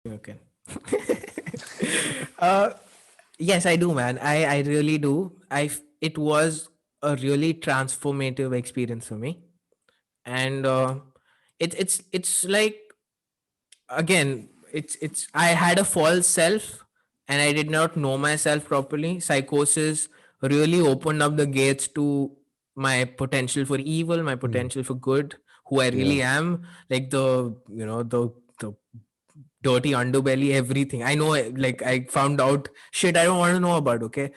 Okay. uh, yes, I do, man. I really do. It was a really transformative experience for me, and it's like, again, it's I had a false self, and I did not know myself properly. Psychosis really opened up the gates to my potential for evil, my Mm. potential for good, who I Yeah. really am, like the dirty underbelly, everything. I know, like, I found out shit I don't want to know about, okay?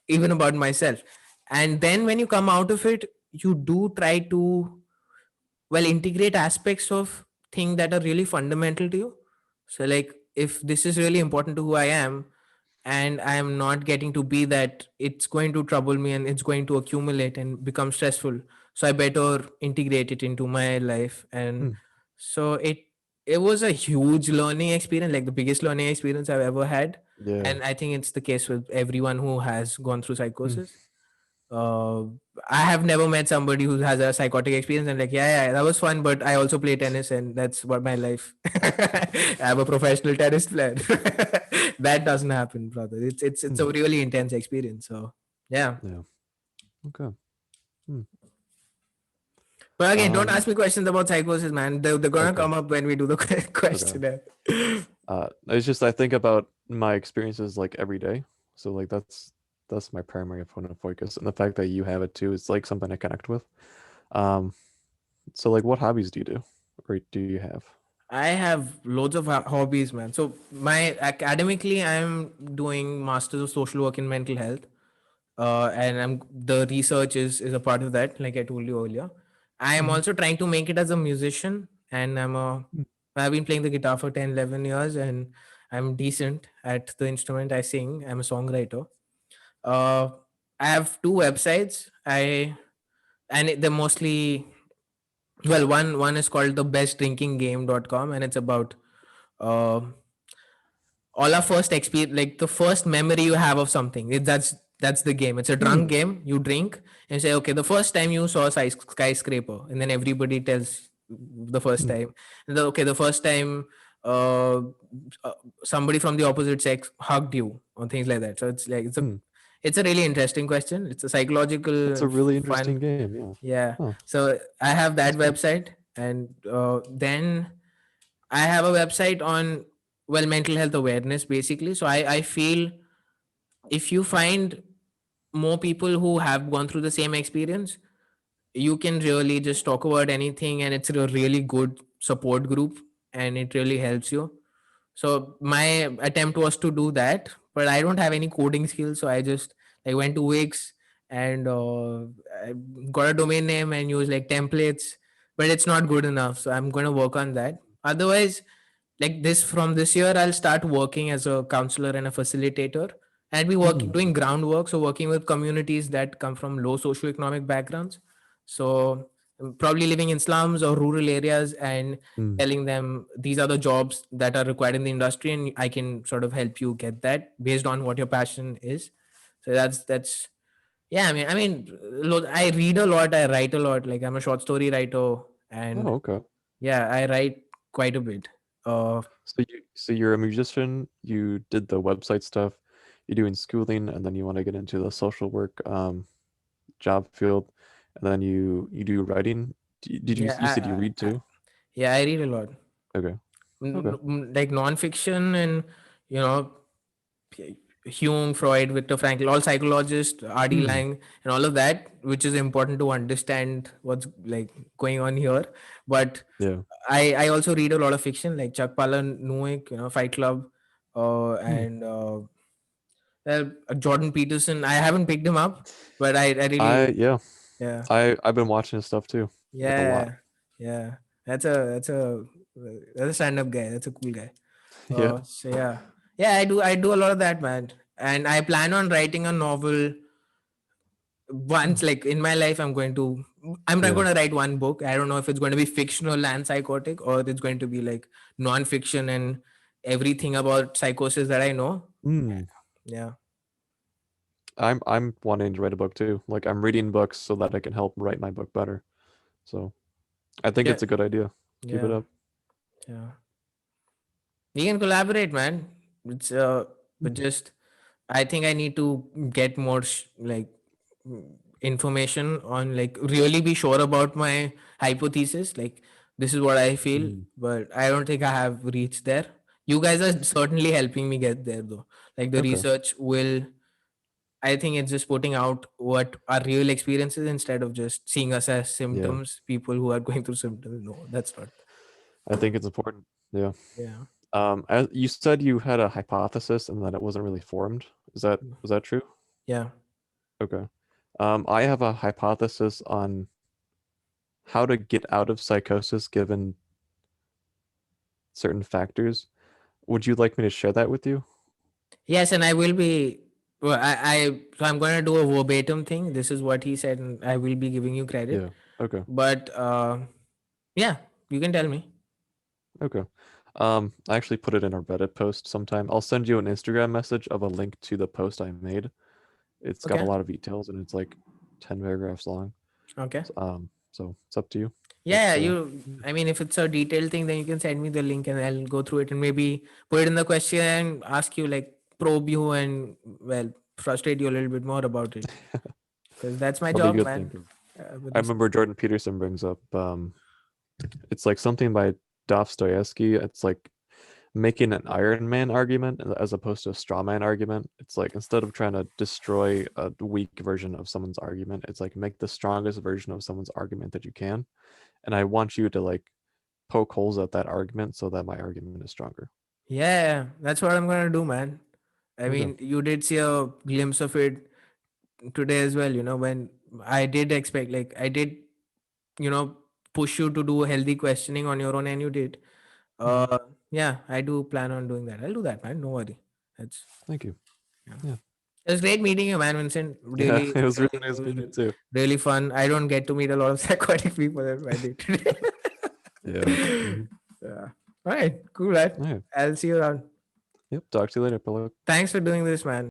Even about myself. And then when you come out of it, you do try to, well, integrate aspects of things that are really fundamental to you. So, like, if this is really important to who I am, and I am not getting to be that, it's going to trouble me and it's going to accumulate and become stressful. So I better integrate it into my life. And Mm. so it was a huge learning experience, like the biggest learning experience I've ever had. Yeah. And I think it's the case with everyone who has gone through Mm. psychosis. uh, I have never met somebody who has a psychotic experience and like, yeah, that was fun, but I also play tennis and that's what my life. I'm a professional tennis player. That doesn't happen, brother. It's a Mm. really intense experience. So yeah. Yeah. Okay. Mm. But again, don't Um. ask me questions about psychosis, man. They're gonna Okay. come up when we do the Okay. questionnaire. It's just I think about my experiences like every day. So like that's my primary point of focus, and the fact that you have it too is like something I connect with. Um. So like, what hobbies do you do, or do you have? I have loads of hobbies, man. So my academically, I'm doing masters of social work in mental health, and I'm the research is a part of that, like I told you earlier. I am Hmm. also trying to make it as a musician, and I've been playing the guitar for 10, 11 years, and I'm decent at the instrument I sing. I'm a songwriter. uh I have two websites. They're mostly, well, one is called the bestdrinkinggame.com, and it's about uh all our first experience, like the first memory you have of something. That's the game. It's a drunk Hmm. game. You drink and say, okay, the first time you saw a skyscraper, and then everybody tells the first Hmm. time. And okay, the first time uh, uh, somebody from the opposite sex hugged you, or things like that. So Hmm. it's a really interesting question. It's a That's a psychological really fun. interesting game. Yeah. Yeah. Huh. So I have that That's cool. website, and then I have a website on, well, mental health awareness, basically. So I feel if you find more people who have gone through the same experience, you can really just talk about anything, and it's a really good support group, and it really helps you. So my attempt was to do that, but I don't have any coding skills, so I just like went to Wix, and I got a domain name and used like templates, but it's not good enough. So I'm going to work on that. Otherwise, like this, from this year, I'll start working as a counselor and a facilitator. I'll be Hmm. working doing groundwork, so working with communities that come from low socioeconomic backgrounds. So probably living in slums or rural areas, and Hmm. telling them these are the jobs that are required in the industry, and I can sort of help you get that based on what your passion is. So that's yeah. I read a lot, I write a lot. Like, I'm a short story writer, and Oh, okay. yeah, I write quite a bit. uh So you're a musician. You did the website stuff. You're doing schooling, and then you want to get into the social work job field, and then you do writing. Did you yeah you said you read I too? yeah, I read a lot. Okay. Okay. Like non-fiction, and you know Hume, Freud, Viktor Frankl, all psychologists, R.D. Hmm. Lang, and all of that, which is important to understand what's like going on here. But Yeah. I also read a lot of fiction, like Chuck Palahniuk, Fight Club, Hmm. and Jordan Peterson. I haven't picked him up, but I I really, yeah. yeah, I've been watching his stuff too, like a lot. yeah, yeah. That's a stand-up guy. That's a cool guy. Yeah. So yeah, yeah. I do a lot of that, man. And I plan on writing a novel once, like in my life. I'm not Yeah. going to write one book. I don't know if it's going to be fictional and psychotic, or it's going to be like non-fiction and everything about psychosis that I know. Hmm. Yeah, I'm wanting to write a book too. Like I'm reading books so that I can help write my book better. So I think yeah, it's a good idea. Keep it yeah, up. yeah. We can collaborate, man. It's but Mm. just I think I need to get more information on, like, really be sure about my hypothesis. Like, this is what I feel, Mm. but I don't think I have reached there. You guys are certainly helping me get there, though. Like, the Okay. research will. I think it's just putting out what our real experiences instead of just seeing us as Yeah. symptoms. People who are going through symptoms. No, that's not. I think it's important. Yeah. Yeah. As you said, you had a hypothesis and that it wasn't really formed. Was that true? Yeah. Okay. I have a hypothesis on how to get out of psychosis given certain factors. Would you like me to share that with you? Yes, and I will be. Well, so I'm going to do a verbatim thing. This is what he said, and I will be giving you credit. Yeah. Okay. But yeah, you can tell me. Okay. I actually put it in our Reddit post sometime. I'll send you an Instagram message of a link to the post I made. It's got a Okay. lot of details and it's like 10 paragraphs long. Okay. So it's up to you. But Yeah, you. I mean, if it's a detailed thing, then you can send me the link, and I'll go through it and maybe put it in the question and ask you, like, probe you and, well, frustrate you a little bit more about it, because that's my that'll be job, good man. thinking. With I this. remember Jordan Peterson brings up it's like something by Dostoevsky. It's like making an Iron Man argument as opposed to a straw man argument. It's like instead of trying to destroy a weak version of someone's argument, it's like make the strongest version of someone's argument that you can. And I want you to like poke holes at that argument so that my argument is stronger. Yeah, that's what I'm gonna do, man. I Okay. mean, you did see a glimpse of it today as well. When I did expect, like, I did, you know, push you to do healthy questioning on your own, and you did. Hmm. Yeah, I do plan on doing that. I'll do that, man. No worry. That's Thank you. Yeah. Yeah. It was great meeting you, man, Vincent. Yeah. Really, It was really really, nice it was meeting you too. really fun. I don't get to meet a lot of psychotic people in my day to Yeah. day. Hmm. Yeah. All right, cool, man. All right. I'll see you around. Yep. Talk to you later, Pillow. Thanks for doing this, man.